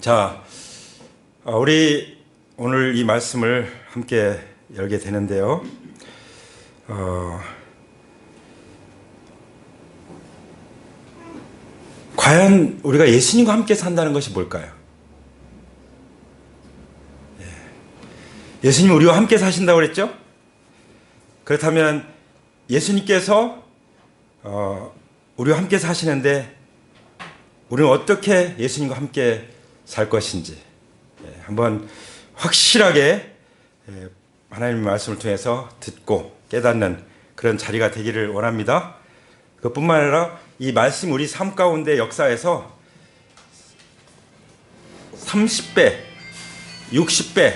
자, 우리 오늘 이 말씀을 함께 열게 되는데요. 과연 우리가 예수님과 함께 산다는 것이 뭘까요? 예수님 우리와 함께 사신다고 그랬죠? 그렇다면 예수님께서 우리와 함께 사시는데 우리는 어떻게 예수님과 함께 살 것인지 한번 확실하게 하나님의 말씀을 통해서 듣고 깨닫는 그런 자리가 되기를 원합니다. 그뿐만 아니라 이 말씀 우리 삶 가운데 역사에서 30배, 60배,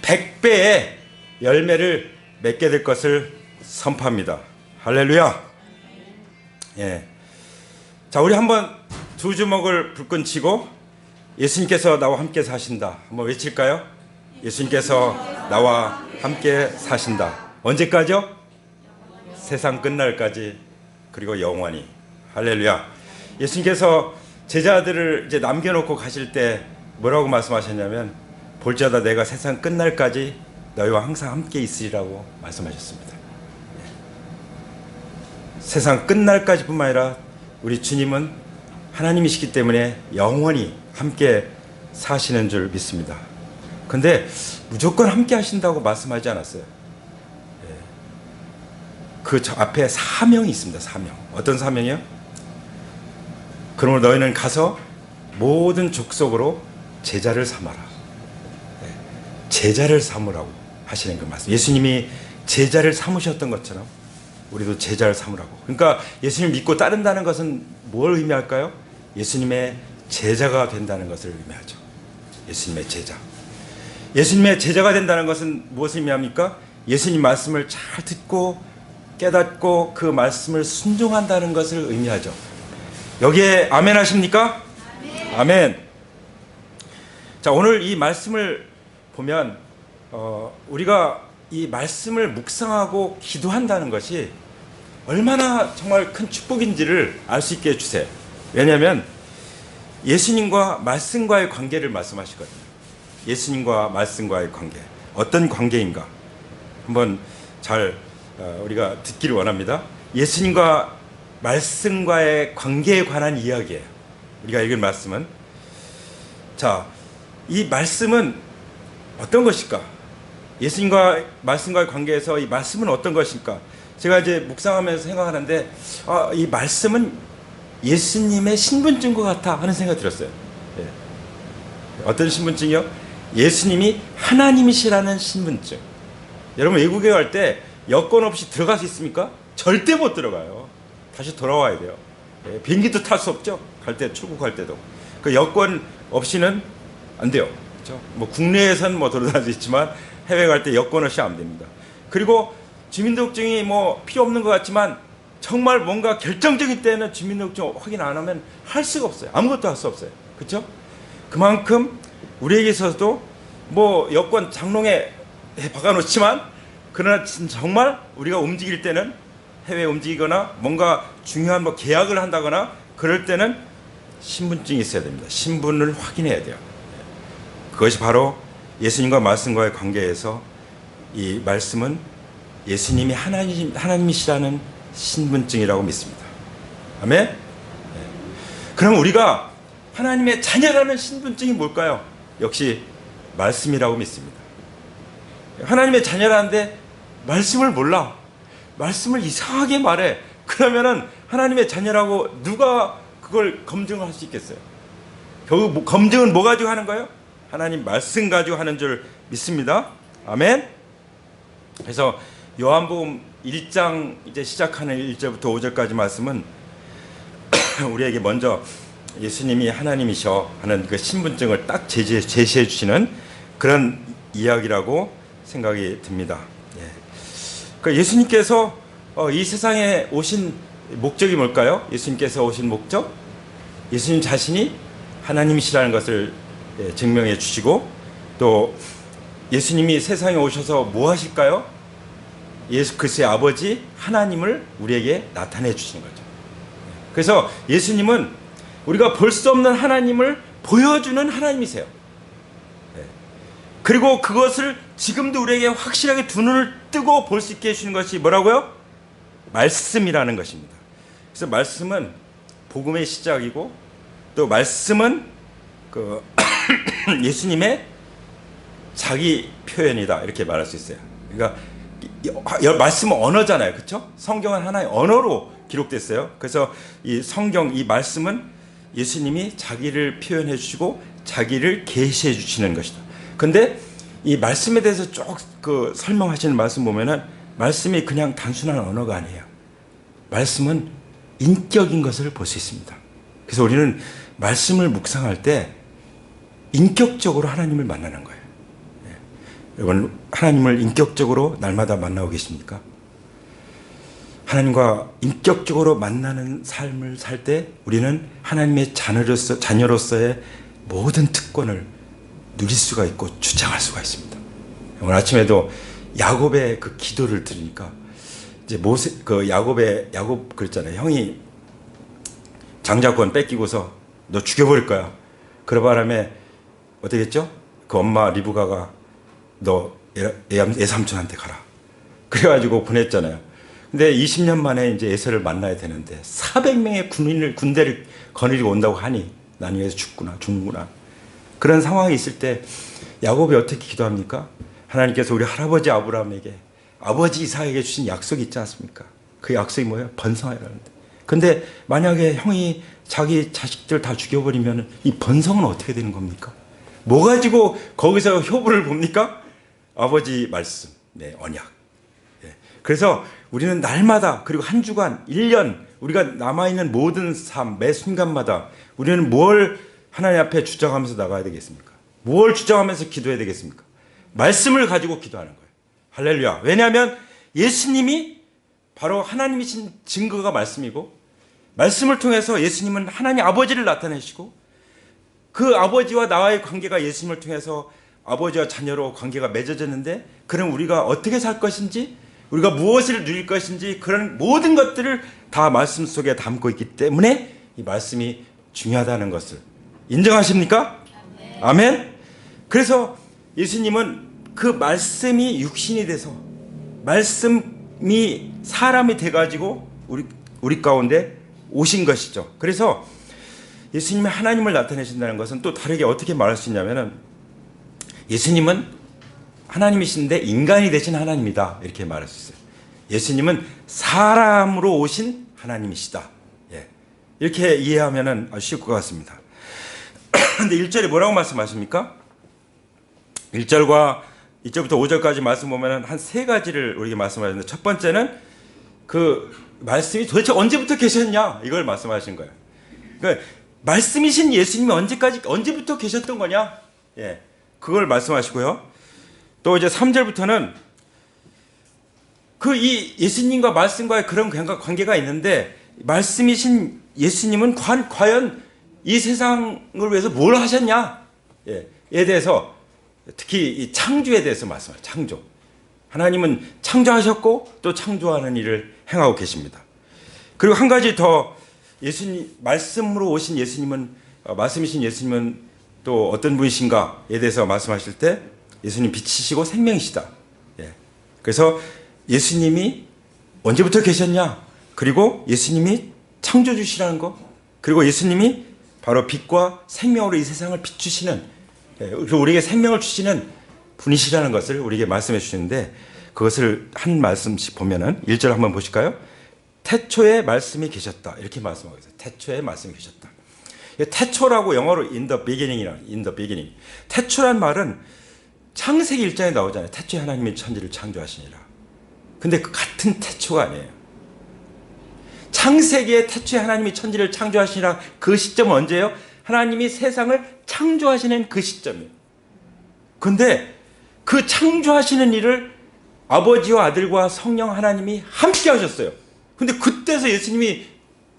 100배의 열매를 맺게 될 것을 선포합니다. 할렐루야. 예. 자, 우리 한번 두 주먹을 불끈 치고 예수님께서 나와 함께 사신다. 한번 외칠까요? 예수님께서 나와 함께 사신다. 언제까지요? 세상 끝날까지, 그리고 영원히. 할렐루야. 예수님께서 제자들을 이제 남겨놓고 가실 때 뭐라고 말씀하셨냐면, 볼지어다 내가 세상 끝날까지 너희와 항상 함께 있으리라고 말씀하셨습니다. 세상 끝날까지뿐만 아니라 우리 주님은 하나님이시기 때문에 영원히 함께 사시는 줄 믿습니다. 그런데 무조건 함께 하신다고 말씀하지 않았어요. 그 앞에 사명이 있습니다. 사명. 어떤 사명이요? 그러므로 너희는 가서 모든 족속으로 제자를 삼아라. 제자를 삼으라고 하시는 그 말씀. 예수님이 제자를 삼으셨던 것처럼 우리도 제자를 삼으라고. 그러니까 예수님 믿고 따른다는 것은 뭘 의미할까요? 예수님의 제자가 된다는 것을 의미하죠. 예수님의 제자. 예수님의 제자가 된다는 것은 무엇을 의미합니까? 예수님 말씀을 잘 듣고 깨닫고 그 말씀을 순종한다는 것을 의미하죠. 여기에 아멘 하십니까? 아멘. 아멘. 자, 오늘 이 말씀을 보면 우리가 이 말씀을 묵상하고 기도한다는 것이 얼마나 정말 큰 축복인지를 알 수 있게 해주세요. 왜냐하면 예수님과 말씀과의 관계를 말씀하시거든요. 예수님과 말씀과의 관계, 어떤 관계인가 한번 잘 우리가 듣기를 원합니다. 예수님과 말씀과의 관계에 관한 이야기예요. 우리가 읽은 말씀은, 자, 이 말씀은 어떤 것일까? 예수님과 말씀과의 관계에서 이 말씀은 어떤 것일까? 제가 이제 묵상하면서 생각하는데 이 말씀은 예수님의 신분증과 같아 하는 생각이 들었어요. 예. 어떤 신분증이요? 예수님이 하나님이시라는 신분증. 여러분 외국에 갈 때 여권 없이 들어갈 수 있습니까? 절대 못 들어가요. 다시 돌아와야 돼요. 예. 비행기도 탈 수 없죠. 갈 때, 출국할 때도. 그 여권 없이는 안 돼요. 그렇죠? 뭐 국내에선 뭐 돌아다닐 수 있지만 해외 갈 때 여권 없이 안 됩니다. 그리고 주민등록증이 뭐 필요 없는 것 같지만 정말 뭔가 결정적인 때는 주민등록증 확인 안 하면 할 수가 없어요. 아무것도 할 수 없어요. 그렇죠? 그만큼 우리에게 있어서도 뭐 여권 장롱에 박아놓지만 그러나 정말 우리가 움직일 때는 해외 움직이거나 뭔가 중요한 뭐 계약을 한다거나 그럴 때는 신분증이 있어야 됩니다. 신분을 확인해야 돼요. 그것이 바로 예수님과 말씀과의 관계에서 이 말씀은 예수님이 하나님이시라는 신분증이라고 믿습니다. 아멘? 네. 그럼 우리가 하나님의 자녀라는 신분증이 뭘까요? 역시 말씀이라고 믿습니다. 하나님의 자녀라는데 말씀을 몰라. 말씀을 이상하게 말해. 그러면은 하나님의 자녀라고 누가 그걸 검증을 할 수 있겠어요? 결국 검증은 뭐 가지고 하는 거예요? 하나님 말씀 가지고 하는 줄 믿습니다. 아멘. 그래서 요한복음 1장 이제 시작하는 1절부터 5절까지 말씀은 우리에게 먼저 예수님이 하나님이셔 하는 그 신분증을 딱 제시해 주시는 그런 이야기라고 생각이 듭니다. 예. 그러니까 예수님께서 이 세상에 오신 목적이 뭘까요? 예수님께서 오신 목적? 예수님 자신이 하나님이시라는 것을 증명해 주시고, 또 예수님이 세상에 오셔서 뭐 하실까요? 예수 그리스도의 아버지 하나님을 우리에게 나타내 주시는 거죠. 그래서 예수님은 우리가 볼 수 없는 하나님을 보여주는 하나님이세요. 예. 그리고 그것을 지금도 우리에게 확실하게 두 눈을 뜨고 볼 수 있게 해주시는 것이 뭐라고요? 말씀이라는 것입니다. 그래서 말씀은 복음의 시작이고 또 말씀은 그 예수님의 자기 표현이다 이렇게 말할 수 있어요. 그러니까 말씀은 언어잖아요, 그렇죠? 성경은 하나의 언어로 기록됐어요. 그래서 이 성경, 이 말씀은 예수님이 자기를 표현해 주시고 자기를 계시해 주시는 것이다. 근데 이 말씀에 대해서 쭉 그 설명하시는 말씀 보면은 말씀이 그냥 단순한 언어가 아니에요. 말씀은 인격인 것을 볼 수 있습니다. 그래서 우리는 말씀을 묵상할 때 인격적으로 하나님을 만나는 거예요. 네. 여러분, 하나님을 인격적으로 날마다 만나고 계십니까? 하나님과 인격적으로 만나는 삶을 살 때 우리는 하나님의 자녀로서의 모든 특권을 누릴 수가 있고 주장할 수가 있습니다. 오늘 아침에도 야곱의 그 기도를 들으니까 이제 야곱 그랬잖아요. 형이 장자권 뺏기고서 너 죽여버릴 거야. 그 바람에 어떻게 했죠? 그 엄마 리브가가 너 애삼촌한테 가라. 그래가지고 보냈잖아요. 근데 20년 만에 이제 에서를 만나야 되는데 400명의 군대를 거느리고 온다고 하니 난 여기서 죽는구나. 그런 상황이 있을 때 야곱이 어떻게 기도합니까? 하나님께서 우리 할아버지 아브라함에게 아버지 이삭에게 주신 약속이 있지 않습니까? 그 약속이 뭐예요? 번성하라는데. 근데 만약에 형이 자기 자식들 다 죽여버리면 이 번성은 어떻게 되는 겁니까? 뭐 가지고 거기서 효부를 봅니까? 아버지 말씀, 네, 언약. 네. 그래서 우리는 날마다 그리고 한 주간, 1년 우리가 남아있는 모든 삶, 매 순간마다 우리는 뭘 하나님 앞에 주장하면서 나가야 되겠습니까? 뭘 주장하면서 기도해야 되겠습니까? 말씀을 가지고 기도하는 거예요. 할렐루야. 왜냐하면 예수님이 바로 하나님이신 증거가 말씀이고 말씀을 통해서 예수님은 하나님 아버지를 나타내시고 그 아버지와 나와의 관계가 예수님을 통해서 아버지와 자녀로 관계가 맺어졌는데 그럼 우리가 어떻게 살 것인지 우리가 무엇을 누릴 것인지 그런 모든 것들을 다 말씀 속에 담고 있기 때문에 이 말씀이 중요하다는 것을 인정하십니까? 아멘. 그래서 예수님은 그 말씀이 육신이 돼서 말씀이 사람이 돼가지고 우리 가운데 오신 것이죠. 그래서 예수님이 하나님을 나타내신다는 것은 또 다르게 어떻게 말할 수 있냐면은 예수님은 하나님이신데 인간이 되신 하나님이다 이렇게 말할 수 있어요. 예수님은 사람으로 오신 하나님이시다. 예. 이렇게 이해하면은 아주 쉬울 것 같습니다. 근데 1절에 뭐라고 말씀하십니까? 1절과 2절부터 5절까지 말씀 보면은 한 세 가지를 우리에게 말씀하셨는데 첫 번째는 그 말씀이 도대체 언제부터 계셨냐 이걸 말씀하신 거예요. 그러니까 말씀이신 예수님이 언제부터 계셨던 거냐? 예. 그걸 말씀하시고요. 또 이제 3절부터는 그 이 예수님과 말씀과의 그런 관계가 있는데 말씀이신 예수님은 과연 이 세상을 위해서 뭘 하셨냐? 예. 에 대해서 특히 이 창조에 대해서 말씀하세요. 창조. 하나님은 창조하셨고 또 창조하는 일을 행하고 계십니다. 그리고 한 가지 더 예수님 말씀으로 오신 예수님은 말씀이신 예수님은 또 어떤 분이신가에 대해서 말씀하실 때 예수님 빛이시고 생명이시다. 예. 그래서 예수님이 언제부터 계셨냐? 그리고 예수님이 창조주시라는 거. 그리고 예수님이 바로 빛과 생명으로 이 세상을 비추시는 그리고 우리에게 생명을 주시는 분이시라는 것을 우리에게 말씀해 주시는데 그것을 한 말씀씩 보면은 1절 한번 보실까요? 태초에 말씀이 계셨다. 이렇게 말씀하고 있어요. 태초에 말씀이 계셨다. 태초라고 영어로 in the beginning. 태초란 말은 창세기 1장에 나오잖아요. 태초에 하나님이 천지를 창조하시니라. 근데 그 같은 태초가 아니에요. 창세기에 태초에 하나님이 천지를 창조하시니라 그 시점은 언제예요? 하나님이 세상을 창조하시는 그 시점이에요. 근데 그 창조하시는 일을 아버지와 아들과 성령 하나님이 함께 하셨어요. 근데 그때서 예수님이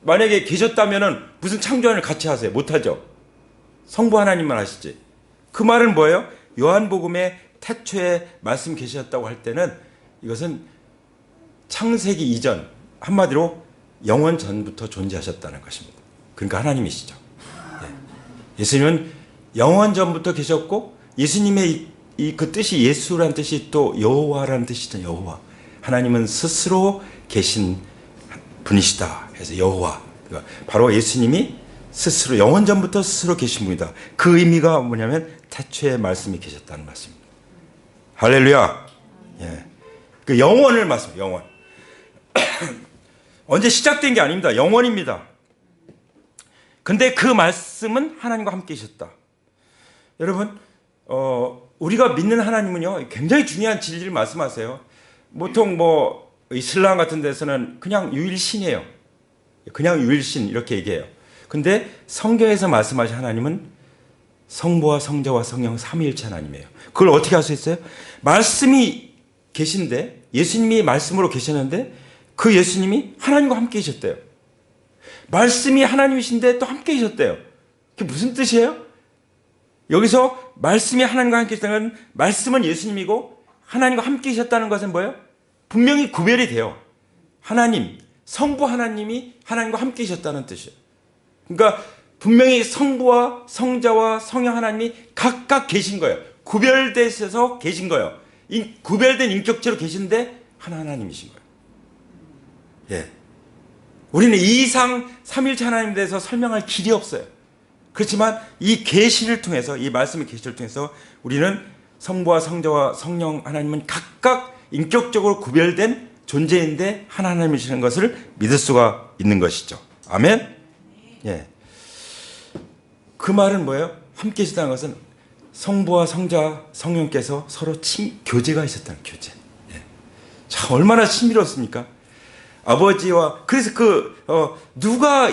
만약에 계셨다면은 무슨 창조하는 일 같이 하세요? 못하죠. 성부 하나님만 하시지. 그 말은 뭐예요? 요한복음에 태초에 말씀 계셨다고 할 때는 이것은 창세기 이전, 한마디로 영원 전부터 존재하셨다는 것입니다. 그러니까 하나님이시죠. 네. 예수님은 영원 전부터 계셨고 예수님의 그 뜻이 예수라는 뜻이 또 여호와라는 뜻이잖아요. 여호와. 하나님은 스스로 계신 분이시다. 그래서 여호와. 그러니까 바로 예수님이 스스로 영원 전부터 스스로 계신 분이다. 그 의미가 뭐냐면 태초에 말씀이 계셨다는 말씀입니다. 할렐루야. 예. 그 영원을 말씀. 영원. 언제 시작된 게 아닙니다. 영원입니다. 근데 그 말씀은 하나님과 함께 계셨다. 여러분, 우리가 믿는 하나님은요, 굉장히 중요한 진리를 말씀하세요. 보통 이슬람 같은 데서는 그냥 유일신이에요. 그냥 유일신 이렇게 얘기해요. 근데 성경에서 말씀하신 하나님은 성부와 성자와 성령 삼위일체 하나님이에요. 그걸 어떻게 할 수 있어요? 말씀이 계신데, 예수님이 말씀으로 계셨는데 그 예수님이 하나님과 함께 계셨대요. 말씀이 하나님이신데 또 함께 계셨대요. 그게 무슨 뜻이에요? 여기서 말씀이 하나님과 함께 계셨다는 건 말씀은 예수님이고 하나님과 함께 계셨다는 것은 뭐예요? 분명히 구별이 돼요. 하나님, 성부 하나님이 하나님과 함께 계셨다는 뜻이에요. 그러니까 분명히 성부와 성자와 성령 하나님이 각각 계신 거예요. 구별되셔서 계신 거예요. 구별된 인격체로 계신데 하나님이신 거예요. 예. 우리는 이상 삼일체 하나님에 대해서 설명할 길이 없어요. 그렇지만 이 계시를 통해서, 이 말씀의 계시를 통해서 우리는 성부와 성자와 성령 하나님은 각각 인격적으로 구별된 존재인데 하나님이시는 것을 믿을 수가 있는 것이죠. 아멘. 예. 그 말은 뭐예요? 함께 계시다는 것은 성부와 성자, 성령께서 서로 교제가 있었다는 교제. 예. 자, 얼마나 신비롭습니까? 아버지와, 그래서 누가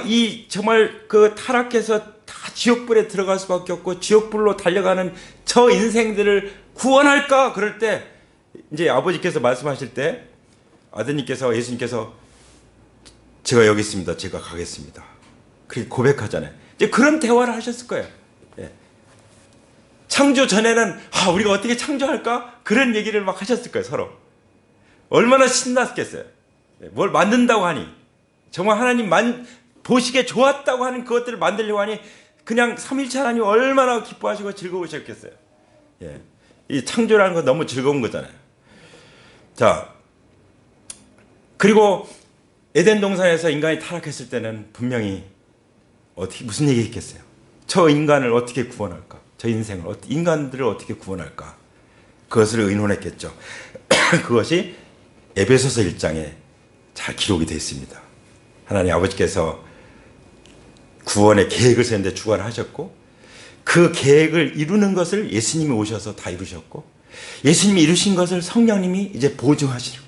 정말 타락해서 다 지옥불에 들어갈 수밖에 없고 지옥불로 달려가는 저 인생들을 구원할까? 그럴 때, 이제 아버지께서 말씀하실 때, 아드님께서, 예수님께서, 제가 여기 있습니다. 제가 가겠습니다. 그렇게 고백하잖아요. 이제 그런 대화를 하셨을 거예요. 예. 창조 전에는, 우리가 어떻게 창조할까? 그런 얘기를 막 하셨을 거예요, 서로. 얼마나 신났겠어요. 뭘 만든다고 하니, 정말 하나님 보시기에 좋았다고 하는 그것들을 만들려고 하니 그냥 삼일체 하나님 얼마나 기뻐하시고 즐거우셨겠어요. 예. 이 창조라는 건 너무 즐거운 거잖아요. 자, 그리고 에덴 동산에서 인간이 타락했을 때는 분명히 무슨 얘기 했겠어요? 저 인간을 어떻게 구원할까? 저 인생을, 인간들을 어떻게 구원할까? 그것을 의논했겠죠. 그것이 에베소서 1장에 잘 기록이 되어 있습니다. 하나님 아버지께서 구원의 계획을 세우는데 주관하셨고 그 계획을 이루는 것을 예수님이 오셔서 다 이루셨고 예수님이 이루신 것을 성령님이 이제 보증하시고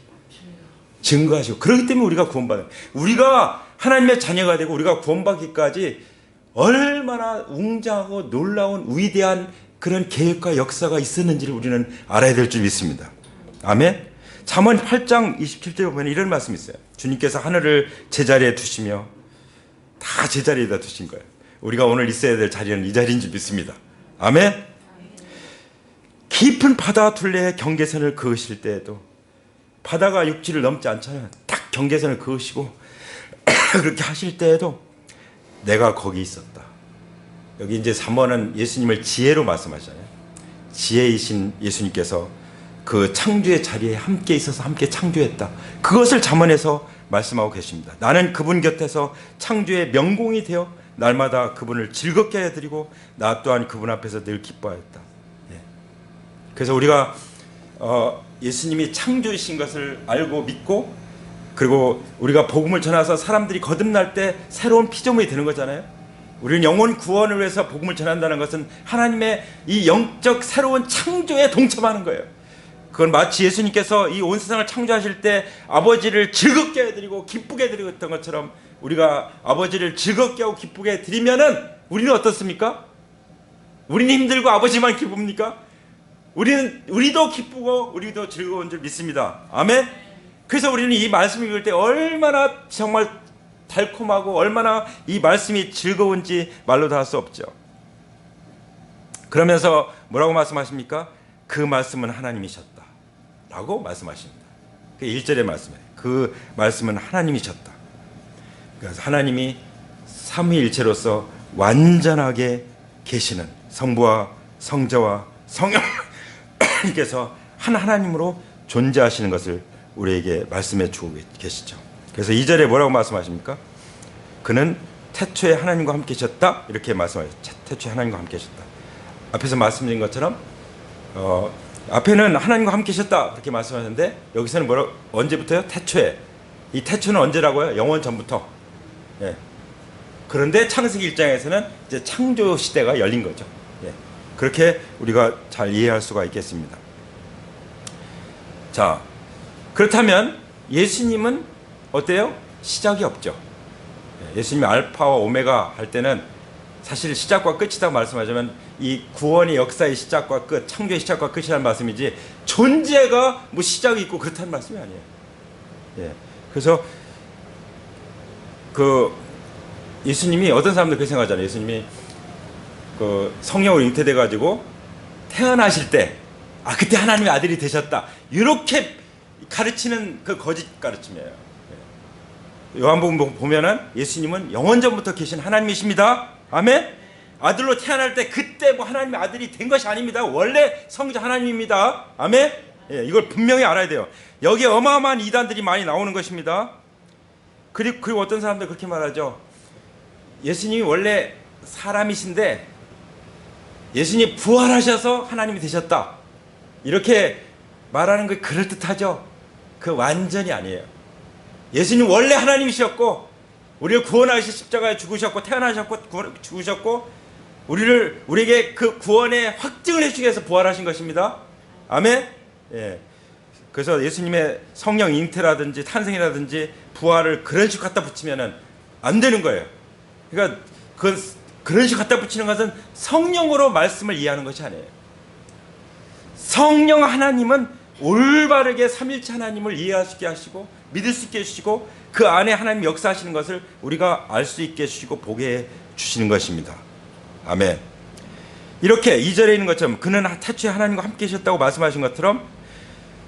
증거하시고 그렇기 때문에 우리가 구원받아요. 우리가 하나님의 자녀가 되고 우리가 구원받기까지 얼마나 웅장하고 놀라운 위대한 그런 계획과 역사가 있었는지를 우리는 알아야 될 줄 믿습니다. 아멘. 잠언 8장 27절에 보면 이런 말씀이 있어요. 주님께서 하늘을 제자리에 두시며 다 제자리에다 두신 거예요. 우리가 오늘 있어야 될 자리는 이 자리인 줄 믿습니다. 아멘. 깊은 바다 둘레에 경계선을 그으실 때에도 바다가 육지를 넘지 않잖아요. 딱 경계선을 그으시고 그렇게 하실 때에도 내가 거기 있었다. 여기 이제 3번은 예수님을 지혜로 말씀하시잖아요. 지혜이신 예수님께서 그 창조의 자리에 함께 있어서 함께 창조했다. 그것을 잠언에서 말씀하고 계십니다. 나는 그분 곁에서 창조의 명공이 되어 날마다 그분을 즐겁게 해드리고 나 또한 그분 앞에서 늘 기뻐하였다. 예. 그래서 우리가 예수님이 창조이신 것을 알고 믿고 그리고 우리가 복음을 전해서 사람들이 거듭날 때 새로운 피조물이 되는 거잖아요. 우리는 영혼 구원을 위해서 복음을 전한다는 것은 하나님의 이 영적 새로운 창조에 동참하는 거예요. 그건 마치 예수님께서 이 온 세상을 창조하실 때 아버지를 즐겁게 해드리고 기쁘게 해드렸던 것처럼 우리가 아버지를 즐겁게 하고 기쁘게 해드리면은 우리는 어떻습니까? 우리는 힘들고 아버지만 기쁩니까? 우리도 기쁘고 우리도 즐거운 줄 믿습니다. 아멘. 그래서 우리는 이 말씀을 읽을 때 얼마나 정말 달콤하고 얼마나 이 말씀이 즐거운지 말로 다 할 수 없죠. 그러면서 뭐라고 말씀하십니까? 그 말씀은 하나님이셨다 라고 말씀하십니다. 그 1절의 말씀이에요. 그 말씀은 하나님이셨다. 그래서 하나님이 삼위일체로서 완전하게 계시는 성부와 성자와 성령님께서 한 하나님으로 존재하시는 것을 우리에게 말씀해 주고 계시죠. 그래서 2절에 뭐라고 말씀하십니까? 그는 태초에 하나님과 함께 계셨다 이렇게 말씀하셨죠. 태초에 하나님과 함께 계셨다. 앞에서 말씀드린 것처럼 앞에는 하나님과 함께 계셨다 이렇게 말씀하셨는데 여기서는 언제부터요? 태초에. 이 태초는 언제라고요? 영원 전부터. 예. 그런데 창세기 1장에서는 이제 창조 시대가 열린 거죠. 예. 그렇게 우리가 잘 이해할 수가 있겠습니다. 자, 그렇다면 예수님은 어때요? 시작이 없죠. 예수님이 알파와 오메가 할 때는 사실 시작과 끝이라고 말씀하자면 이 구원의 역사의 시작과 끝, 창조의 시작과 끝이라는 말씀이지 존재가 뭐 시작이 있고 그렇다는 말씀이 아니에요. 예. 그래서 예수님이 어떤 사람들 그렇게 생각하잖아요. 예수님이 성령으로 잉태돼 가지고 태어나실 때 그때 하나님의 아들이 되셨다. 이렇게 가르치는 그 거짓 가르침이에요. 요한복음 보면은 예수님은 영원전부터 계신 하나님이십니다. 아멘. 아들로 태어날 때 그때 뭐 하나님의 아들이 된 것이 아닙니다. 원래 성자 하나님입니다. 아멘. 예, 이걸 분명히 알아야 돼요. 여기에 어마어마한 이단들이 많이 나오는 것입니다. 그리고 어떤 사람들 그렇게 말하죠. 예수님이 원래 사람이신데 예수님이 부활하셔서 하나님이 되셨다. 이렇게 말하는 게 그럴듯하죠. 그 완전히 아니에요. 예수님 원래 하나님이셨고 우리를 구원하시 십자가에 죽으셨고 태어나셨고 죽으셨고 우리에게 그 구원의 확증을 해주기 위해서 부활하신 것입니다. 아멘. 예. 그래서 예수님의 성령 잉태라든지 탄생이라든지 부활을 그런 식으로 갖다 붙이면은 안 되는 거예요. 그러니까 그런 식으로 갖다 붙이는 것은 성령으로 말씀을 이해하는 것이 아니에요. 성령 하나님은 올바르게 삼일체 하나님을 이해할 수 있게 하시고 믿을 수 있게 해주시고 그 안에 하나님 역사하시는 것을 우리가 알 수 있게 해주시고 보게 해주시는 것입니다. 아멘. 이렇게 2절에 있는 것처럼 그는 태초에 하나님과 함께 계셨다고 말씀하신 것처럼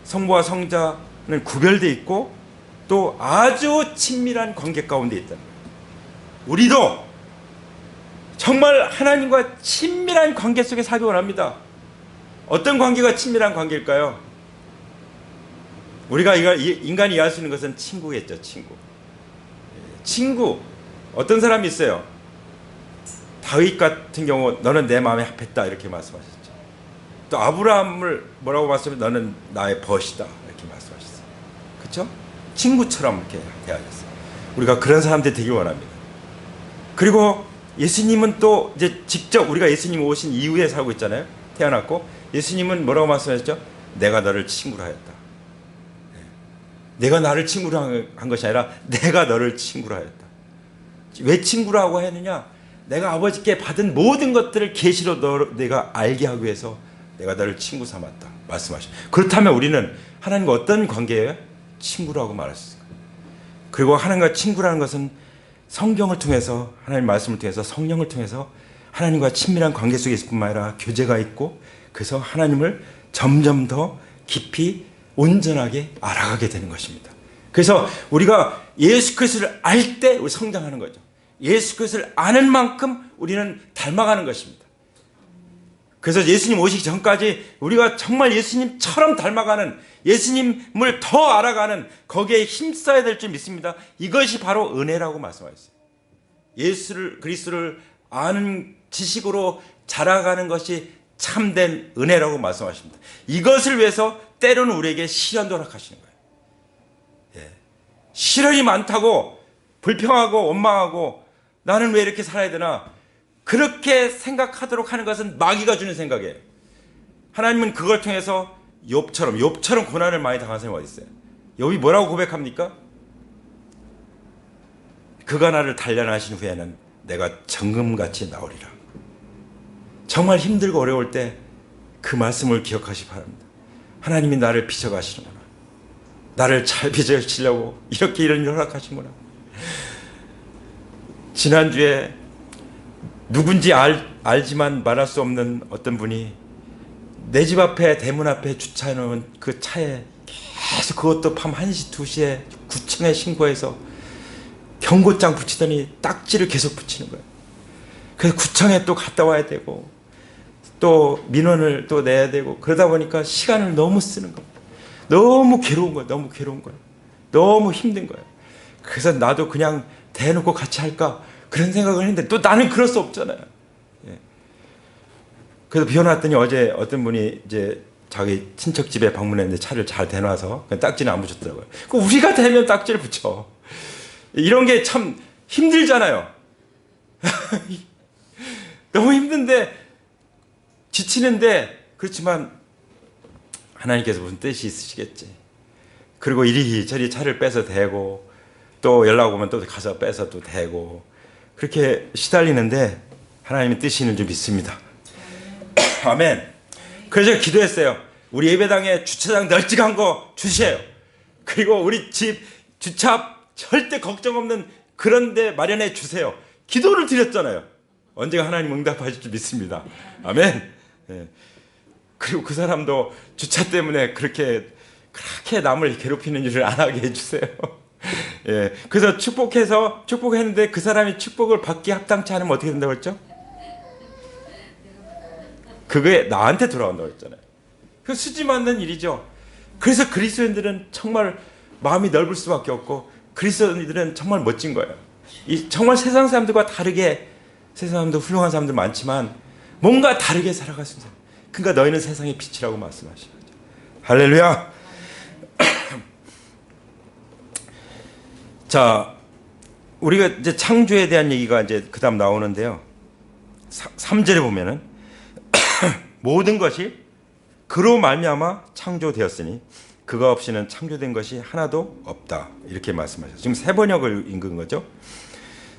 성부와 성자는 구별되어 있고 또 아주 친밀한 관계 가운데 있다. 우리도 정말 하나님과 친밀한 관계 속에 살기 원합니다. 어떤 관계가 친밀한 관계일까요? 우리가 인간이 이해할 수 있는 것은 친구겠죠. 친구. 어떤 사람이 있어요. 다윗 같은 경우 너는 내 마음에 합했다 이렇게 말씀하셨죠. 또 아브라함을 뭐라고 말씀하셨어요? 너는 나의 벗이다 이렇게 말씀하셨어요. 그렇죠? 친구처럼 이렇게 대하셨어요. 우리가 그런 사람들 되길 원합니다. 그리고 예수님은 또 이제 직접 우리가 예수님 오신 이후에 살고 있잖아요. 태어났고 예수님은 뭐라고 말씀하셨죠? 내가 너를 친구로 하였다. 내가 나를 친구로 한 것이 아니라 내가 너를 친구로 하였다. 왜 친구라고 했느냐? 내가 아버지께 받은 모든 것들을 계시로 내가 알게 하기 위해서 내가 너를 친구 삼았다 말씀하시죠. 그렇다면 우리는 하나님과 어떤 관계예요? 친구라고 말할 수 있어요. 그리고 하나님과 친구라는 것은 성경을 통해서 하나님 말씀을 통해서 성령을 통해서 하나님과 친밀한 관계 속에 있을 뿐만 아니라 교제가 있고 그래서 하나님을 점점 더 깊이 온전하게 알아가게 되는 것입니다. 그래서 우리가 예수 그리스도를 알 때 우리 성장하는 거죠. 예수 그리스도를 아는 만큼 우리는 닮아가는 것입니다. 그래서 예수님 오시기 전까지 우리가 정말 예수님처럼 닮아가는 예수님을 더 알아가는 거기에 힘써야 될 줄 믿습니다. 이것이 바로 은혜라고 말씀하셨어요. 예수를 그리스도를 아는 지식으로 자라가는 것이 참된 은혜라고 말씀하십니다. 이것을 위해서 때로는 우리에게 시련도 허락하시는 거예요. 예. 시련이 많다고 불평하고 원망하고 나는 왜 이렇게 살아야 되나 그렇게 생각하도록 하는 것은 마귀가 주는 생각이에요. 하나님은 그걸 통해서 욥처럼 고난을 많이 당한 사람이 어디 있어요? 욥이 뭐라고 고백합니까? 그가 나를 단련하신 후에는 내가 정금같이 나오리라. 정말 힘들고 어려울 때 그 말씀을 기억하시기 바랍니다. 하나님이 나를 빚어가시는구나. 나를 잘 빚어주시려고 이렇게 이런 일을 허락하시는구나. 지난주에 누군지 알지만 말할 수 없는 어떤 분이 내 집 앞에 대문 앞에 주차해놓은 그 차에 계속 그것도 밤 1시 2시에 구청에 신고해서 경고장 붙이더니 딱지를 계속 붙이는 거예요. 그래서 구청에 또 갔다 와야 되고 또 민원을 또 내야 되고 그러다 보니까 시간을 너무 쓰는 겁니다. 너무 괴로운 거예요. 너무 괴로운 거예요. 너무 힘든 거예요. 그래서 나도 그냥 대놓고 같이 할까 그런 생각을 했는데 또 나는 그럴 수 없잖아요. 예. 그래서 비워놨더니 어제 어떤 분이 이제 자기 친척 집에 방문했는데 차를 잘 대놔서 딱지는 안 붙였더라고요. 우리가 대면 딱지를 붙여. 이런 게 참 힘들잖아요. 너무 힘든데 지치는데 그렇지만 하나님께서 무슨 뜻이 있으시겠지. 그리고 이리저리 차를 빼서 대고 또 연락 오면 또 가서 빼서 또 대고 그렇게 시달리는데 하나님의 뜻이 있는 줄 믿습니다. 아멘. 그래서 제가 기도했어요. 우리 예배당에 주차장 널찍한 거 주세요. 그리고 우리 집 주차 절대 걱정 없는 그런 데 마련해 주세요. 기도를 드렸잖아요. 언제가 하나님 응답하실 줄 믿습니다. 아멘. 예. 그리고 그 사람도 주차 때문에 그렇게 남을 괴롭히는 일을 안 하게 해주세요. 예. 그래서 축복했는데 그 사람이 축복을 받기 합당치 않으면 어떻게 된다고 했죠? 그게 나한테 돌아온다고 했잖아요. 그 수지 맞는 일이죠. 그래서 그리스도인들은 정말 마음이 넓을 수밖에 없고 그리스도인들은 정말 멋진 거예요. 정말 세상 사람들과 다르게 세상 사람도 훌륭한 사람들 많지만 뭔가 다르게 살아갈 수 있는 사람. 그러니까 너희는 세상의 빛이라고 말씀하시는 거죠. 할렐루야. 자, 우리가 이제 창조에 대한 얘기가 이제 그다음 나오는데요. 3절에 보면은 모든 것이 그로 말미암아 창조되었으니 그가 없이는 창조된 것이 하나도 없다. 이렇게 말씀하셨어요. 지금 세 번역을 읽은 거죠.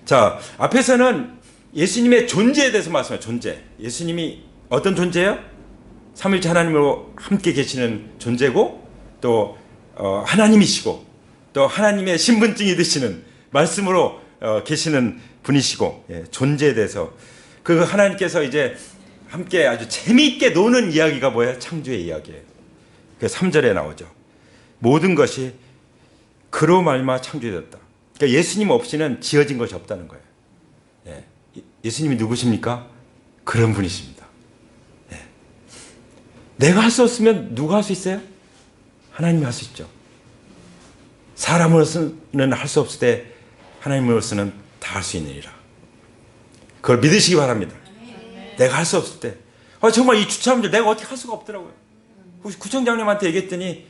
자, 앞에서는 예수님의 존재에 대해서 말씀해요. 존재. 예수님이 어떤 존재예요? 삼위일체 하나님으로 함께 계시는 존재고 또 하나님이시고 또 하나님의 신분증이 되시는 말씀으로 계시는 분이시고 예, 존재에 대해서 그 하나님께서 이제 함께 아주 재미있게 노는 이야기가 뭐예요? 창조의 이야기예요. 그 3절에 나오죠. 모든 것이 그로 말미암아 창조되었다. 그러니까 예수님 없이는 지어진 것이 없다는 거예요. 예. 예수님이 누구십니까? 그런 분이십니다. 예. 내가 할 수 없으면 누가 할 수 있어요? 하나님이 할 수 있죠. 사람으로서는 할 수 없을 때 하나님으로서는 다 할 수 있느니라. 그걸 믿으시기 바랍니다. 내가 할 수 없을 때 정말 이 주차 문제 내가 어떻게 할 수가 없더라고요. 구청장님한테 얘기했더니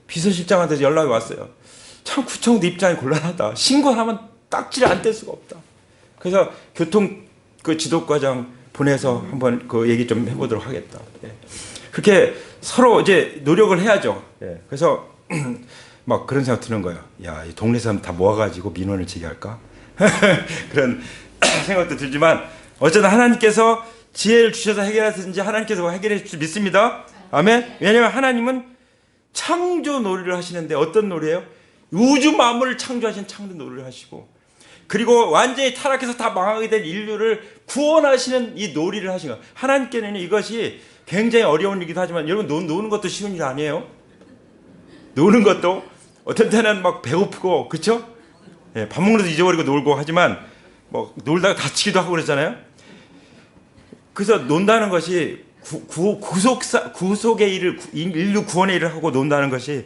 비서실장한테 연락이 왔어요. 참 구청도 입장이 곤란하다. 신고하면 딱지를 안 뗄 수가 없다. 그래서 교통 그 지도과장 보내서 한번 그 얘기 좀 해보도록 하겠다. 예. 그렇게 서로 이제 노력을 해야죠. 예. 그래서 막 그런 생각 드는 거예요. 야, 이 동네 사람 다 모아가지고 민원을 제기할까? 그런 생각도 들지만 어쨌든 하나님께서 지혜를 주셔서 해결하든지 하나님께서 해결해 주실 믿습니다. 아멘. 왜냐하면 하나님은 창조 놀이를 하시는데 어떤 놀이예요? 우주 만물을 창조하신 창조 놀이를 하시고 그리고 완전히 타락해서 다 망하게 된 인류를 구원하시는 이 놀이를 하신 거예요. 하나님께는 이것이 굉장히 어려운 일이기도 하지만 여러분 노는 것도 쉬운 일 아니에요. 노는 것도 어떤 때는 막 배고프고 그렇죠? 예, 밥 먹는 것도 잊어버리고 놀고 하지만 뭐 놀다가 다치기도 하고 그랬잖아요. 그래서 논다는 것이 구속의 일을 인류 구원의 일을 하고 논다는 것이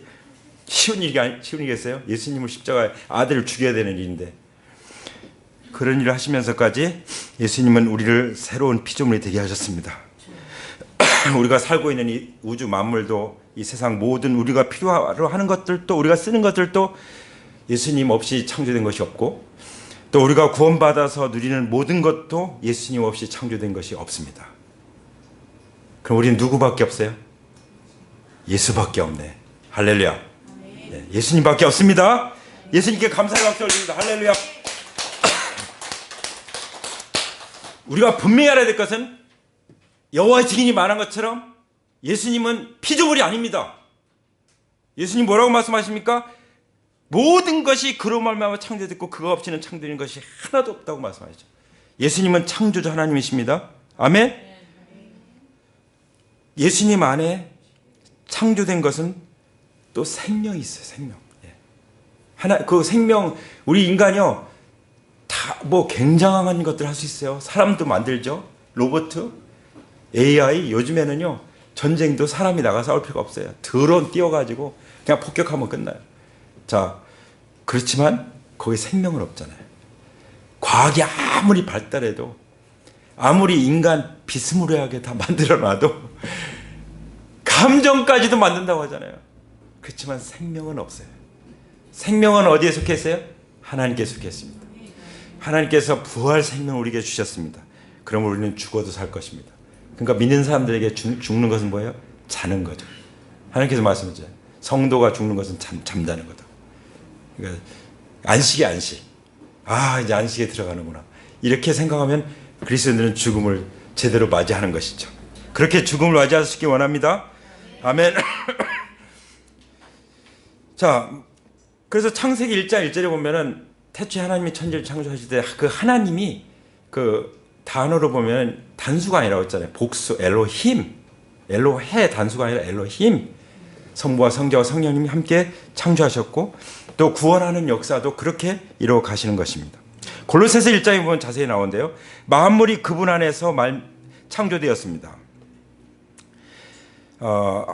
쉬운 일이겠어요? 예수님을 십자가에 아들을 죽여야 되는 일인데 그런 일을 하시면서까지 예수님은 우리를 새로운 피조물이 되게 하셨습니다. 우리가 살고 있는 이 우주 만물도 이 세상 모든 우리가 필요로 하는 것들도 우리가 쓰는 것들도 예수님 없이 창조된 것이 없고 또 우리가 구원받아서 누리는 모든 것도 예수님 없이 창조된 것이 없습니다. 그럼 우리는 누구밖에 없어요? 예수밖에 없네. 할렐루야. 네, 예수님밖에 없습니다. 예수님께 감사의 박수 올립니다. 할렐루야. 우리가 분명히 알아야 될 것은 여호와의 증인이 말한 것처럼 예수님은 피조물이 아닙니다. 예수님 뭐라고 말씀하십니까? 모든 것이 그로 말미암아 창조됐고 그가 없이는 창조된 것이 하나도 없다고 말씀하시죠. 예수님은 창조주 하나님이십니다. 아멘. 예수님 안에 창조된 것은 또 생명이 있어요. 생명. 그 생명 우리 인간이요 다 뭐 굉장한 것들 할 수 있어요. 사람도 만들죠. 로봇, AI. 요즘에는요 전쟁도 사람이 나가 싸울 필요가 없어요. 드론 띄워가지고 그냥 폭격하면 끝나요. 자, 그렇지만 거기 생명은 없잖아요. 과학이 아무리 발달해도, 아무리 인간 비스무리하게 다 만들어놔도 감정까지도 만든다고 하잖아요. 그렇지만 생명은 없어요. 생명은 어디에 속해 있어요? 하나님께 속해 있습니다. 하나님께서 부활 생명을 우리에게 주셨습니다. 그럼 우리는 죽어도 살 것입니다. 그러니까 믿는 사람들에게 죽는 것은 뭐예요? 자는 거죠. 하나님께서 말씀하셨잖아요. 성도가 죽는 것은 잠자는 거다. 그러니까 안식이 안식. 아, 이제 안식에 들어가는구나. 이렇게 생각하면 그리스도인들은 죽음을 제대로 맞이하는 것이죠. 그렇게 죽음을 맞이하시기 원합니다. 아멘. 자, 그래서 창세기 1장 1절에 보면은 태초에 하나님이 천지를 창조하실 때 그 하나님이 그 단어로 보면 단수가 아니라고 했잖아요. 복수, 엘로힘. 엘로해 단수가 아니라 엘로힘. 성부와 성자와 성령님이 함께 창조하셨고 또 구원하는 역사도 그렇게 이루어 가시는 것입니다. 골로새서 1장에 보면 자세히 나오는데요. 만물이 그분 안에서 창조되었습니다.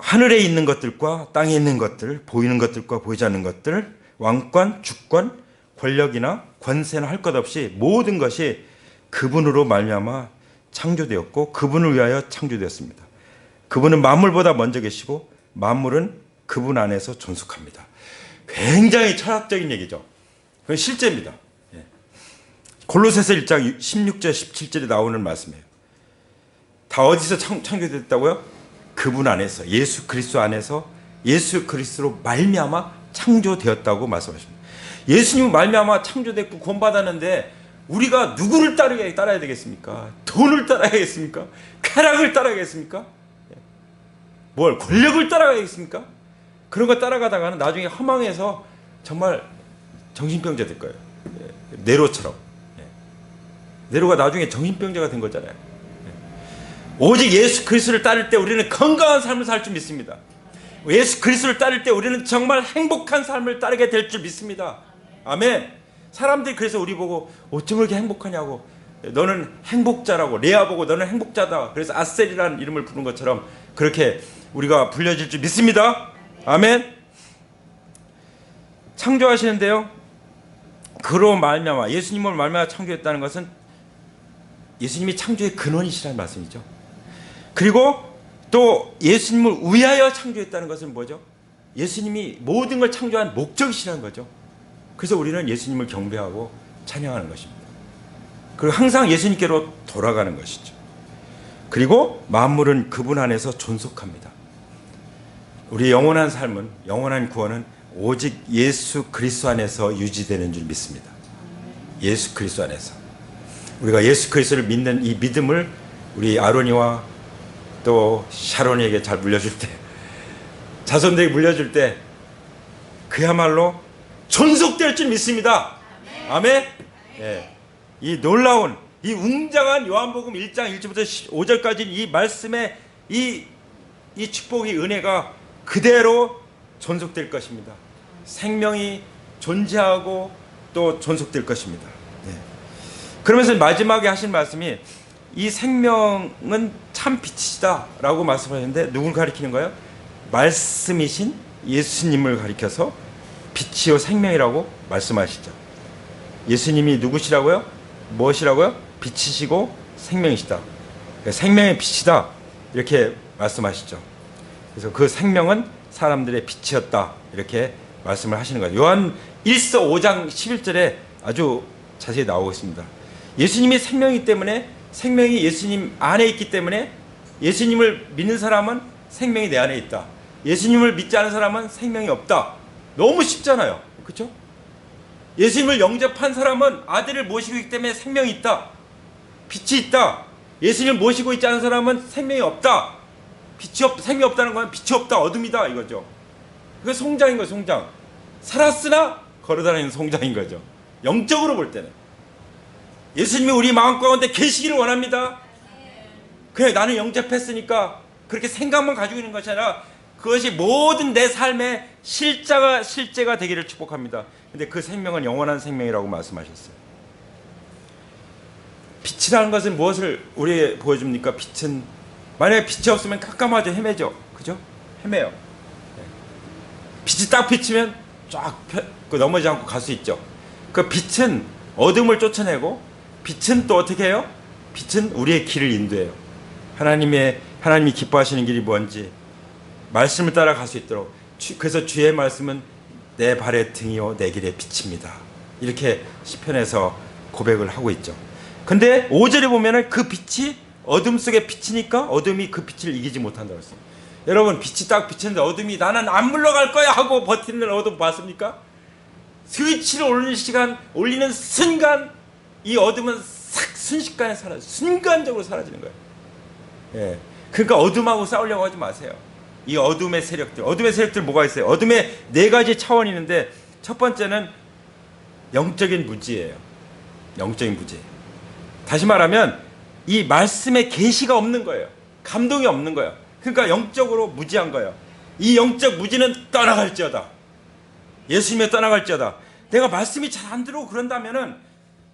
하늘에 있는 것들과 땅에 있는 것들, 보이는 것들과 보이지 않는 것들, 왕권, 주권, 권력이나 권세나 할 것 없이 모든 것이 그분으로 말미암아 창조되었고 그분을 위하여 창조되었습니다. 그분은 만물보다 먼저 계시고 만물은 그분 안에서 존속합니다. 굉장히 철학적인 얘기죠. 그건 실제입니다. 골로새서 1장 16절 17절에 나오는 말씀이에요. 다 어디서 창조됐다고요? 그분 안에서, 예수 그리스도 안에서, 예수 그리스도로 말미암아 창조되었다고 말씀하십니다. 예수님 말미암아 창조됐고 구원받았는데 우리가 누구를 따라야 되겠습니까? 돈을 따라야겠습니까? 쾌락을 따라야겠습니까? 뭘 권력을 따라가겠습니까? 그런 거 따라가다가는 나중에 허망해서 정말 정신병자 될 거예요. 네로처럼. 네로가 나중에 정신병자가 된 거잖아요. 오직 예수 그리스도를 따를 때 우리는 건강한 삶을 살 줄 믿습니다. 예수 그리스도를 따를 때 우리는 정말 행복한 삶을 따르게 될 줄 믿습니다. 아멘. 사람들이 그래서 우리 보고 어쩜 그렇게 행복하냐고, 너는 행복자라고, 레아 보고 너는 행복자다, 그래서 아셀이라는 이름을 부른 것처럼 그렇게 우리가 불려질 줄 믿습니다. 아멘. 창조하시는데요, 그로 말미암아, 예수님을 말미암아 창조했다는 것은 예수님이 창조의 근원이시라는 말씀이죠. 그리고 또 예수님을 위하여 창조했다는 것은 뭐죠? 예수님이 모든 걸 창조한 목적이시라는 거죠. 그래서 우리는 예수님을 경배하고 찬양하는 것입니다. 그리고 항상 예수님께로 돌아가는 것이죠. 그리고 만물은 그분 안에서 존속합니다. 우리의 영원한 삶은, 영원한 구원은 오직 예수 그리스도 안에서 유지되는 줄 믿습니다. 예수 그리스도 안에서. 우리가 예수 그리스도를 믿는 이 믿음을 우리 아론이와 또 샤론에게 잘 물려줄 때, 자손들에게 물려줄 때 그야말로 존속될 줄 믿습니다. 아멘. 예. 이 놀라운, 이 웅장한 요한복음 1장 1절부터 5절까지 이 말씀의 이 축복의 은혜가 그대로 존속될 것입니다. 생명이 존재하고 또 존속될 것입니다. 예. 그러면서 마지막에 하신 말씀이 이 생명은 참 빛이다 라고 말씀하셨는데 누굴 가리키는 거예요? 말씀이신 예수님을 가리켜서 빛이요 생명이라고 말씀하시죠. 예수님이 누구시라고요? 무엇이라고요? 빛이시고 생명이시다. 생명의 빛이다 이렇게 말씀하시죠. 그래서 그 생명은 사람들의 빛이었다 이렇게 말씀을 하시는 거예요. 요한 1서 5장 11절에 아주 자세히 나오고 있습니다. 예수님이 생명이기 때문에, 생명이 예수님 안에 있기 때문에 예수님을 믿는 사람은 생명이 내 안에 있다. 예수님을 믿지 않은 사람은 생명이 없다. 너무 쉽잖아요. 그렇죠? 예수님을 영접한 사람은 아들을 모시고 있기 때문에 생명이 있다. 빛이 있다. 예수님을 모시고 있지 않은 사람은 생명이 없다. 생명이 없다는 건 빛이 없다. 어둠이다. 이거죠. 그게 송장인 거예요. 송장. 살았으나 걸어다니는 송장인 거죠. 영적으로 볼 때는. 예수님이 우리 마음 가운데 계시기를 원합니다. 그냥 나는 영접했으니까 그렇게 생각만 가지고 있는 것이 아니라 그것이 모든 내 삶의 실제가 되기를 축복합니다. 근데 그 생명은 영원한 생명이라고 말씀하셨어요. 빛이라는 것은 무엇을 우리에게 보여줍니까? 빛은 만약에 빛이 없으면 깜깜하죠. 헤매죠. 그죠? 헤매요. 빛이 딱 비치면 쫙 넘어지지 않고 갈 수 있죠. 그 빛은 어둠을 쫓아내고 빛은 또 어떻게 해요? 빛은 우리의 길을 인도해요. 하나님이 기뻐하시는 길이 뭔지 말씀을 따라 갈 수 있도록. 그래서 주의 말씀은 내 발의 등이요 내 길의 빛입니다. 이렇게 시편에서 고백을 하고 있죠. 근데 5절에 보면은 그 빛이 어둠 속에 비치니까 어둠이 그 빛을 이기지 못한다고 했어요. 여러분, 빛이 딱 비치는데 어둠이 나는 안 물러갈 거야 하고 버티는 어둠 봤습니까? 스위치를 올리는 순간 이 어둠은 싹 순식간에 순간적으로 사라지는 거예요. 예. 그러니까 어둠하고 싸우려고 하지 마세요. 이 어둠의 세력들 뭐가 있어요? 어둠에 네 가지 차원이 있는데 첫 번째는 영적인 무지예요. 영적인 무지. 다시 말하면 이 말씀에 계시가 없는 거예요. 감동이 없는 거예요. 그러니까 영적으로 무지한 거예요. 이 영적 무지는 떠나갈지어다. 예수님에 떠나갈지어다. 내가 말씀이 잘 안 들어오고 그런다면은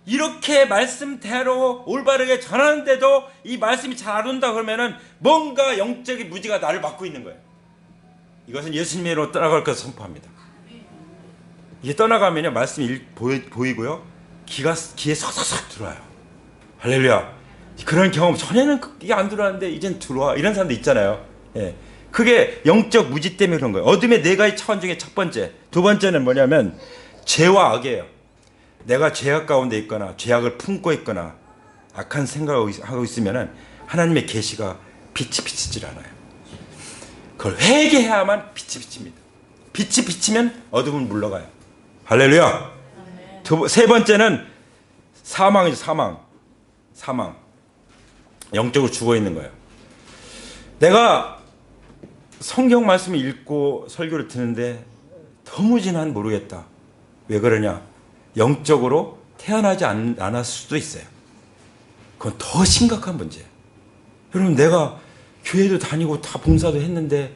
이렇게 말씀대로 올바르게 전하는데도 이 말씀이 잘 안 온다 그러면은 뭔가 영적인 무지가 나를 막고 있는 거예요. 이것은 예수님으로 떠나갈 것을 선포합니다. 이게 떠나가면요 말씀이 보이고요 귀에 석석석 들어와요. 할렐루야. 그런 경험 전에는 이게 안 들어왔는데 이젠 들어와. 이런 사람도 있잖아요. 예. 그게 영적 무지 때문에 그런 거예요. 어둠의 네 가지 차원 중에 첫 번째. 두 번째는 뭐냐면 죄와 악이에요. 내가 죄악 가운데 있거나 죄악을 품고 있거나 악한 생각을 하고 있으면 하나님의 계시가 빛이 비치질 않아요. 그걸 회개해야만 빛이 비칩니다. 빛이 비치면 어둠은 물러가요. 할렐루야. 세 번째는 사망이죠. 사망. 영적으로 죽어 있는 거예요. 내가 성경 말씀을 읽고 설교를 듣는데 도무지 난 모르겠다. 왜 그러냐? 영적으로 태어나지 않았을 수도 있어요. 그건 더 심각한 문제예요. 여러분, 내가 교회도 다니고 다 봉사도 했는데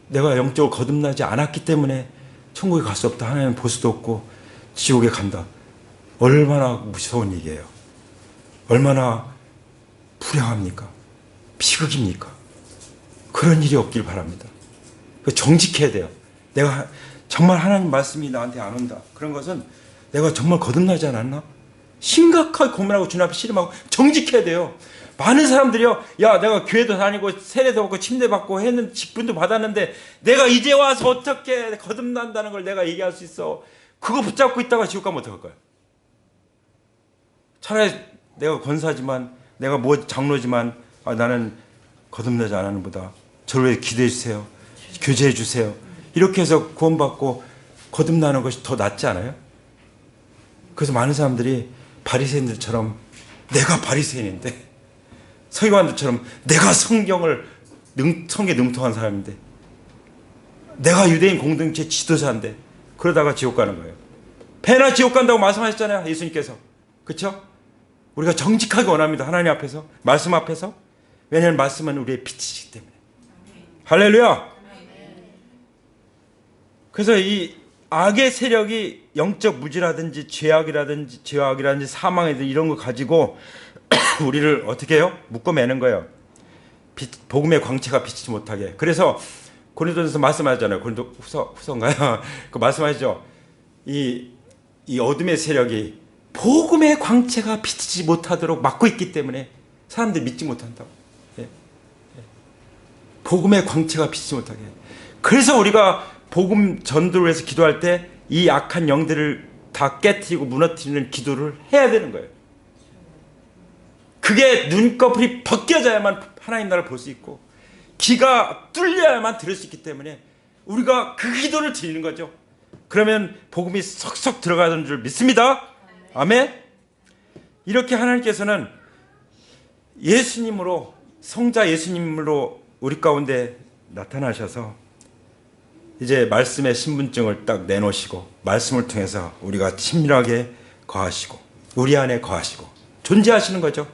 내가 영적으로 거듭나지 않았기 때문에 천국에 갈 수 없다. 하나님 볼 수도 없고 지옥에 간다. 얼마나 무서운 얘기예요. 얼마나 불행합니까? 비극입니까? 그런 일이 없길 바랍니다. 정직해야 돼요. 내가 정말 하나님 말씀이 나한테 안 온다. 그런 것은 내가 정말 거듭나지 않았나? 심각하게 고민하고 주님 앞에 씨름하고 정직해야 돼요. 많은 사람들이요, 야, 내가 교회도 다니고 세례도 받고 침대 받고 했는 직분도 받았는데 내가 이제 와서 어떻게 거듭난다는 걸 내가 얘기할 수 있어? 그거 붙잡고 있다가 지옥 가면 어떡할 거야? 차라리 내가 권사지만 내가 장로지만 나는 거듭나지 않는 보다 저를 위해 기도해 주세요. 교제해 주세요. 이렇게 해서 구원받고 거듭나는 것이 더 낫지 않아요? 그래서 많은 사람들이 바리새인들처럼 내가 바리새인인데 서기관들처럼 내가 성경에 능통한 사람인데 내가 유대인 공동체 지도자인데 그러다가 지옥 가는 거예요. 배나 지옥 간다고 말씀하셨잖아요. 예수님께서. 그렇죠? 우리가 정직하게 원합니다. 하나님 앞에서. 말씀 앞에서. 왜냐하면 말씀은 우리의 빛이기 때문에. 할렐루야. 그래서 이 악의 세력이 영적 무지라든지 죄악이라든지 사망이라든지 이런 거 가지고 우리를 어떻게 해요? 묶어매는 거예요. 복음의 광채가 비치지 못하게. 그래서 고린도전서 말씀하잖아요. 고린도 후서인가요? 그 말씀하시죠. 이 어둠의 세력이 복음의 광채가 비치지 못하도록 막고 있기 때문에 사람들이 믿지 못한다고. 복음의 광채가 비치지 못하게. 그래서 우리가 복음 전도를 해서 기도할 때 이 악한 영들을 다 깨트리고 무너뜨리는 기도를 해야 되는 거예요. 그게 눈꺼풀이 벗겨져야만 하나님 나라를 볼 수 있고 귀가 뚫려야만 들을 수 있기 때문에 우리가 그 기도를 드리는 거죠. 그러면 복음이 쏙쏙 들어가는 줄 믿습니다. 아멘. 이렇게 하나님께서는 예수님으로, 성자 예수님으로 우리 가운데 나타나셔서 이제 말씀의 신분증을 딱 내놓으시고 말씀을 통해서 우리가 친밀하게 거하시고 우리 안에 거하시고 존재하시는 거죠.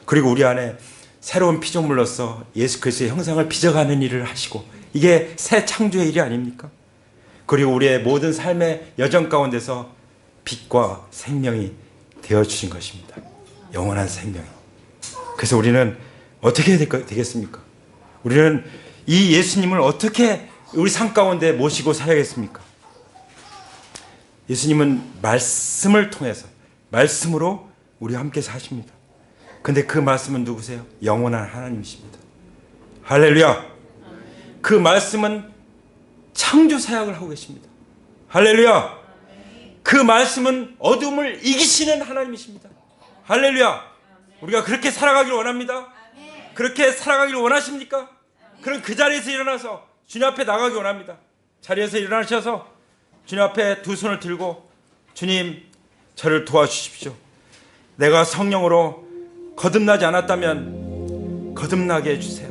그리고 우리 안에 새로운 피조물로서 예수 그리스도의 형상을 빚어가는 일을 하시고 이게 새 창조의 일이 아닙니까? 그리고 우리의 모든 삶의 여정 가운데서 빛과 생명이 되어주신 것입니다. 영원한 생명이에요. 그래서 우리는 어떻게 해야 되겠습니까? 우리는 이 예수님을 어떻게 우리 삶 가운데 모시고 살아야겠습니까? 예수님은 말씀을 통해서, 말씀으로 우리와 함께 사십니다. 근데 그 말씀은 누구세요? 영원한 하나님이십니다. 할렐루야. 그 말씀은 창조 사역을 하고 계십니다. 할렐루야. 그 말씀은 어둠을 이기시는 하나님이십니다. 할렐루야. 우리가 그렇게 살아가기를 원합니다. 그렇게 살아가기를 원하십니까? 그럼 그 자리에서 일어나서 주님 앞에 나가기 원합니다. 자리에서 일어나셔서 주님 앞에 두 손을 들고, 주님, 저를 도와주십시오. 내가 성령으로 거듭나지 않았다면 거듭나게 해주세요.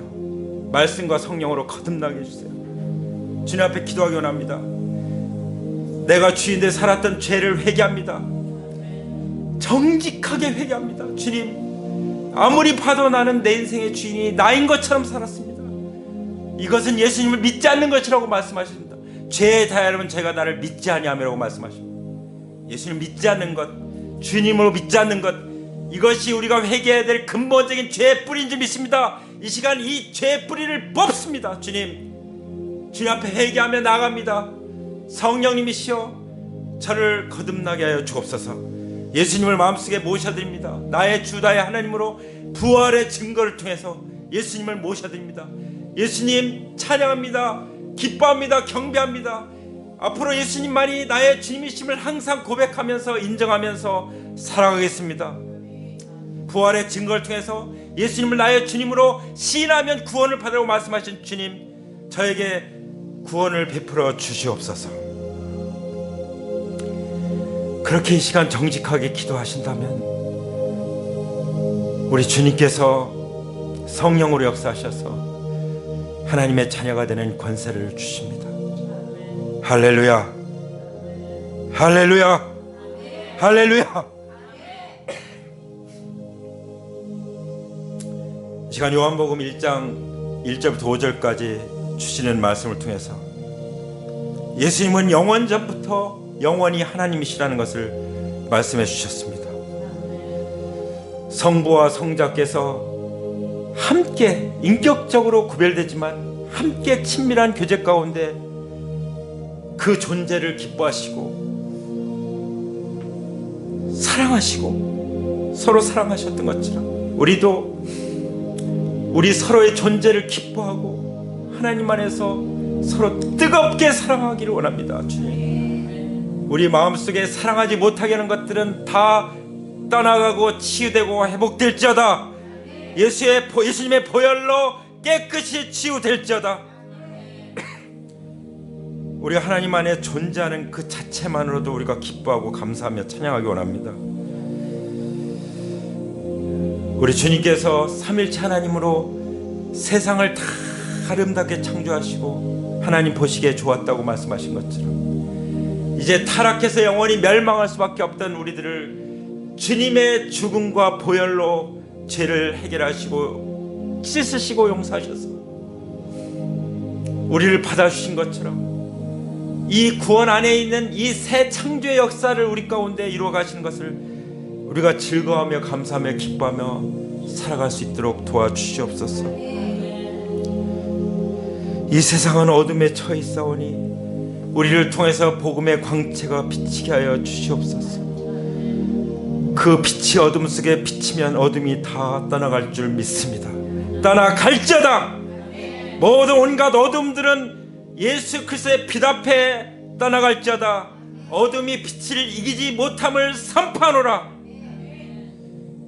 말씀과 성령으로 거듭나게 해주세요. 주님 앞에 기도하기 원합니다. 내가 주인데 살았던 죄를 회개합니다. 정직하게 회개합니다. 주님, 아무리 봐도 나는 내 인생의 주인이 나인 것처럼 살았습니다. 이것은 예수님을 믿지 않는 것이라고 말씀하십니다. 죄에 다하면 제가 나를 믿지 아니하며라고 말씀하십니다. 예수님을 믿지 않는 것, 주님으로 믿지 않는 것, 이것이 우리가 회개해야 될 근본적인 죄의 뿌리인 줄 믿습니다. 이 시간 이 죄의 뿌리를 뽑습니다. 주님, 주님 앞에 회개하며 나아갑니다. 성령님이시여, 저를 거듭나게 하여 주옵소서. 예수님을 마음속에 모셔드립니다. 나의 주 나의 하나님으로 부활의 증거를 통해서 예수님을 모셔드립니다. 예수님 찬양합니다. 기뻐합니다. 경배합니다. 앞으로 예수님만이 나의 주님이심을 항상 고백하면서 인정하면서 살아가겠습니다. 부활의 증거를 통해서 예수님을 나의 주님으로 시인하면 구원을 받으라고 말씀하신 주님, 저에게 구원을 베풀어 주시옵소서. 그렇게 이 시간 정직하게 기도하신다면 우리 주님께서 성령으로 역사하셔서 하나님의 자녀가 되는 권세를 주십니다. 할렐루야, 할렐루야, 할렐루야. 이 시간 요한복음 1장 1절부터 5절까지 주시는 말씀을 통해서 예수님은 영원전부터 영원히 하나님이시라는 것을 말씀해 주셨습니다. 성부와 성자께서 함께 인격적으로 구별되지만 함께 친밀한 교제 가운데 그 존재를 기뻐하시고 사랑하시고 서로 사랑하셨던 것처럼 우리도 우리 서로의 존재를 기뻐하고 하나님 안에서 서로 뜨겁게 사랑하기를 원합니다. 주님, 우리 마음속에 사랑하지 못하게 하는 것들은 다 떠나가고 치유되고 회복될지어다. 예수님의 보혈로 깨끗이 치유될지어다. 우리 하나님 안에 존재하는 그 자체만으로도 우리가 기뻐하고 감사하며 찬양하기 원합니다. 우리 주님께서 삼일체 하나님으로 세상을 다 아름답게 창조하시고 하나님 보시기에 좋았다고 말씀하신 것처럼 이제 타락해서 영원히 멸망할 수밖에 없던 우리들을 주님의 죽음과 보혈로 죄를 해결하시고 씻으시고 용서하셔서 우리를 받아주신 것처럼 이 구원 안에 있는 이 새 창조의 역사를 우리 가운데 이루어 가시는 것을 우리가 즐거워하며 감사하며 기뻐하며 살아갈 수 있도록 도와주시옵소서. 이 세상은 어둠에 처해 있사오니 우리를 통해서 복음의 광채가 비치게 하여 주시옵소서. 그 빛이 어둠 속에 비치면 어둠이 다 떠나갈 줄 믿습니다. 떠나갈지어다. 모든 온갖 어둠들은 예수 그리스도의 빛 앞에 떠나갈지어다. 어둠이 빛을 이기지 못함을 선포하노라.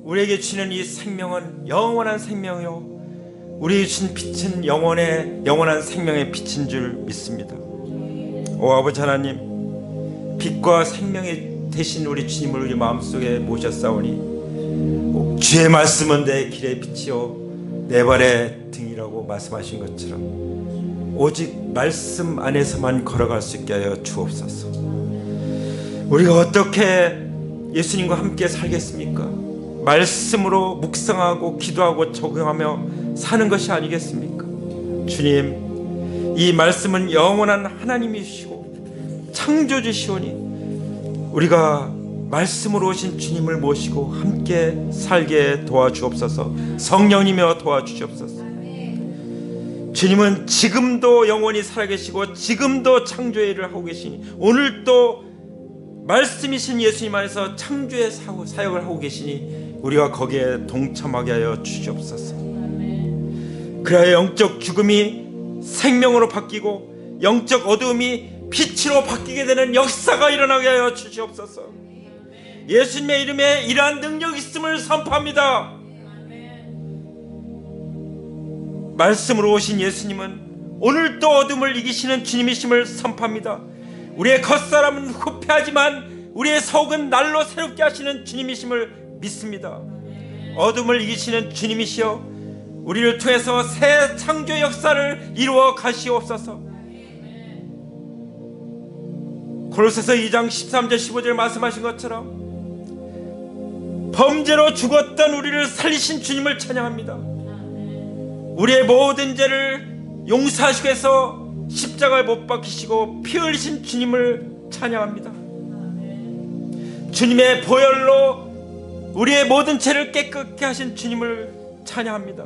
우리에게 주시는 이 생명은 영원한 생명이요 우리에게 주신 빛은 영원한 생명의 빛인 줄 믿습니다. 오 아버지 하나님, 빛과 생명의 대신 우리 주님을 우리 마음속에 모셨사오니 주의 말씀은 내 길의 빛이요 내 발의 등이라고 말씀하신 것처럼 오직 말씀 안에서만 걸어갈 수 있게 하여 주옵소서. 우리가 어떻게 예수님과 함께 살겠습니까? 말씀으로 묵상하고 기도하고 적용하며 사는 것이 아니겠습니까? 주님, 이 말씀은 영원한 하나님이시고 창조주시오니 우리가 말씀으로 오신 주님을 모시고 함께 살게 도와주옵소서. 성령님이여 도와주시옵소서. 주님은 지금도 영원히 살아계시고 지금도 창조의 일을 하고 계시니 오늘도 말씀이신 예수님 안에서 창조의 사역을 하고 계시니 우리가 거기에 동참하게 하여 주시옵소서. 그래야 영적 죽음이 생명으로 바뀌고 영적 어두움이 빛으로 바뀌게 되는 역사가 일어나게 하여 주시옵소서. 예수님의 이름에 이러한 능력이 있음을 선포합니다. 말씀으로 오신 예수님은 오늘도 어둠을 이기시는 주님이심을 선포합니다. 우리의 겉사람은 후패하지만 우리의 속은 날로 새롭게 하시는 주님이심을 믿습니다. 어둠을 이기시는 주님이시여 우리를 통해서 새 창조 역사를 이루어 가시옵소서. 골로새서 2장 13절 15절 말씀하신 것처럼 범죄로 죽었던 우리를 살리신 주님을 찬양합니다. 우리의 모든 죄를 용서하시기 위해서 십자가에 못 박히시고 피 흘리신 주님을 찬양합니다. 주님의 보혈로 우리의 모든 죄를 깨끗게 하신 주님을 찬양합니다.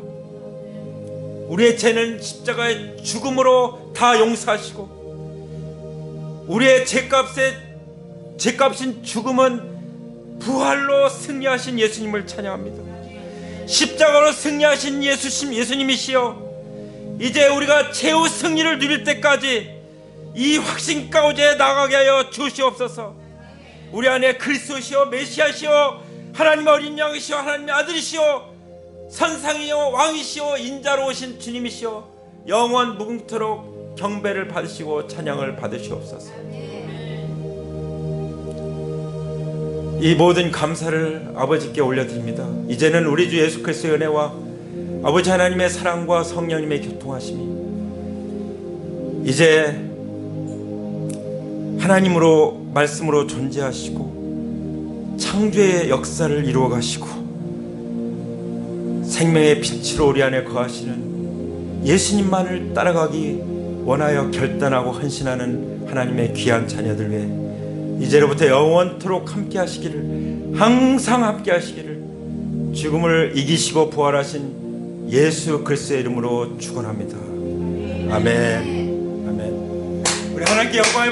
우리의 죄는 십자가의 죽음으로 다 용서하시고 우리의 죄값인 죽음은 부활로 승리하신 예수님을 찬양합니다. 십자가로 승리하신 예수님이시여 이제 우리가 최후 승리를 누릴 때까지 이 확신 가운데 나가게 하여 주시옵소서. 우리 안에 그리스도시여 메시아시여 하나님의 어린 양이시여 하나님의 아들이시여 선상이여 왕이시여 인자로 오신 주님이시여 영원 무궁토록 경배를 받으시고 찬양을 받으시옵소서. 이 모든 감사를 아버지께 올려드립니다. 이제는 우리 주 예수 그리스도의 은혜와 아버지 하나님의 사랑과 성령님의 교통하심이 이제 하나님으로 말씀으로 존재하시고 창조의 역사를 이루어 가시고 생명의 빛으로 우리 안에 거하시는 예수님만을 따라가기 원하여 결단하고 헌신하는 하나님의 귀한 자녀들 위해 이제로부터 영원토록 함께 하시기를, 항상 함께 하시기를 죽음을 이기시고 부활하신 예수 그리스도의 이름으로 축원합니다. 아멘. 아멘. 우리 하나님께 영광을